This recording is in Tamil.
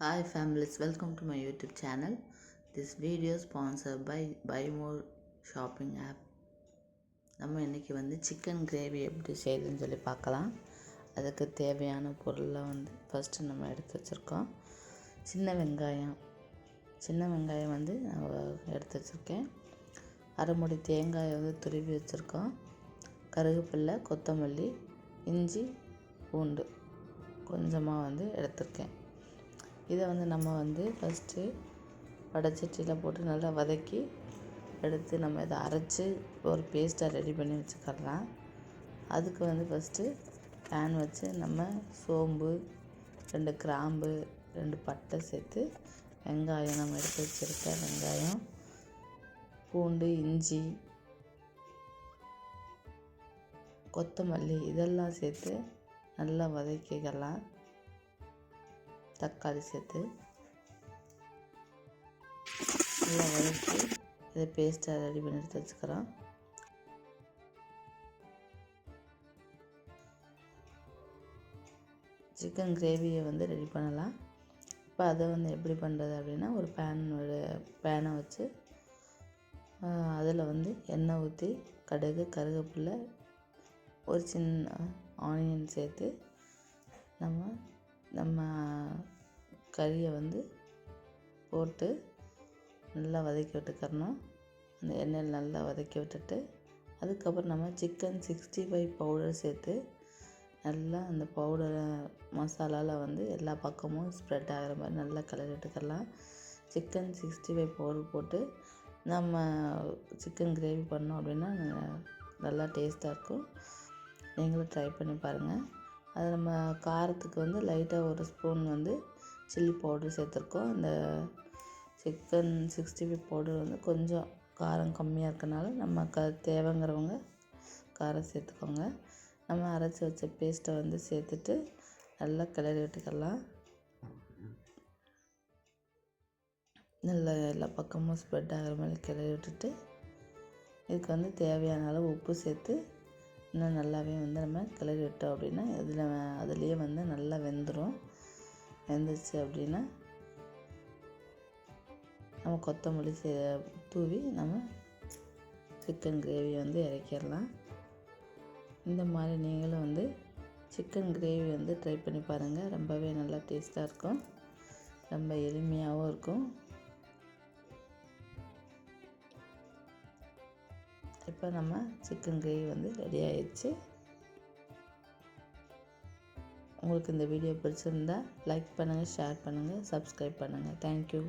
Hi families, welcome to my YouTube channel. This video sponsored by Buy More Shopping app. நம்ம இன்றைக்கி சிக்கன் கிரேவி எப்படி செய்யுதுன்னு சொல்லி பார்க்கலாம். அதுக்கு தேவையான பொருளை ஃபஸ்ட்டு நம்ம எடுத்து வச்சுருக்கோம். சின்ன வெங்காயம் நான் எடுத்து வச்சுருக்கேன். அரை மூடி தேங்காயை துருவி வச்சுருக்கோம். கருவேப்பிலை, கொத்தமல்லி, இஞ்சி, பூண்டு கொஞ்சமாக எடுத்திருக்கேன். இதை நம்ம ஃபஸ்ட்டு வடைச்சட்டியில் போட்டு நல்லா வதக்கி எடுத்து நம்ம இதை அரைச்சி ஒரு பேஸ்ட்டாக ரெடி பண்ணி வச்சுக்கலாம். அதுக்கு ஃபஸ்ட்டு பேன் வச்சு நம்ம சோம்பு, 2 கிராம்பு, 2 பட்டை சேர்த்து வெங்காயம் நம்ம எடுத்து வச்சுருக்க வெங்காயம், பூண்டு, இஞ்சி, கொத்தமல்லி இதெல்லாம் சேர்த்து நல்லா வதக்கிக்கலாம். தக்காளி சேர்த்து நல்லா வதக்கி இதை பேஸ்ட்டாக ரெடி பண்ணி எடுத்து வச்சுக்கிறோம். சிக்கன் கிரேவியை ரெடி பண்ணலாம். இப்போ அதை எப்படி பண்ணுறது அப்படின்னா, ஒரு பேனை வச்சு அதில் எண்ணெய் ஊற்றி கடுகு, கருவேப்பிலை, ஒரு சின்ன ஆனியன் சேர்த்து நம்ம கறியை போட்டு நல்லா வதக்கி விட்டுக்கிறணும். அந்த எண்ணெயில் நல்லா வதக்கி விட்டுட்டு அதுக்கப்புறம் நம்ம சிக்கன் 65 பவுடர் சேர்த்து நல்லா அந்த பவுடரை மசாலாவில் எல்லா பக்கமும் ஸ்ப்ரெட் ஆகிற மாதிரி நல்லா கிளறி விட்டுக்கலாம். சிக்கன் 65 பவுடர் போட்டு நம்ம சிக்கன் கிரேவி பண்ணோம் அப்படின்னா நல்லா டேஸ்ட்டாக இருக்கும். நீங்களும் ட்ரை பண்ணி பாருங்கள். அது நம்ம காரத்துக்கு லைட்டாக ஒரு ஸ்பூன் சில்லி பவுடர் சேர்த்துருக்கோம். இந்த சிக்கன் 65 பவுடர் கொஞ்சம் காரம் கம்மியாக இருக்கனால நம்ம தேவைங்கிறவங்க காரம் சேர்த்துக்கோங்க. நம்ம அரைச்சி வச்ச பேஸ்ட்டை சேர்த்துட்டு நல்லா கிளறி விட்டுக்கலாம். நல்லா எல்லா பக்கமும் ஸ்ப்ரெட் ஆகிற மாதிரி கிளறி விட்டுட்டு இதுக்கு தேவையான அளவு உப்பு சேர்த்து இன்னும் நல்லாவே நம்ம கிளறி விட்டோம் அப்படின்னா அதுலேயே நல்லா வெந்துருச்சு அப்படின்னா நம்ம கொத்தமல்லி தூவி நம்ம சிக்கன் கிரேவி இறக்கிடலாம். இந்த மாதிரி நீங்களும் சிக்கன் கிரேவி ட்ரை பண்ணி பாருங்கள். ரொம்பவே நல்லா டேஸ்ட்டாக இருக்கும். ரொம்ப எளிமையாகவும் இருக்கும். இப்போ நம்ம சிக்கன் கிரேவி ரெடி ஆயிடுச்சு. உங்களுக்கு இந்த வீடியோ பிடிச்சிருந்தா லைக் பண்ணுங்கள், ஷேர் பண்ணுங்கள், சப்ஸ்கிரைப் பண்ணுங்கள். தேங்க்யூ.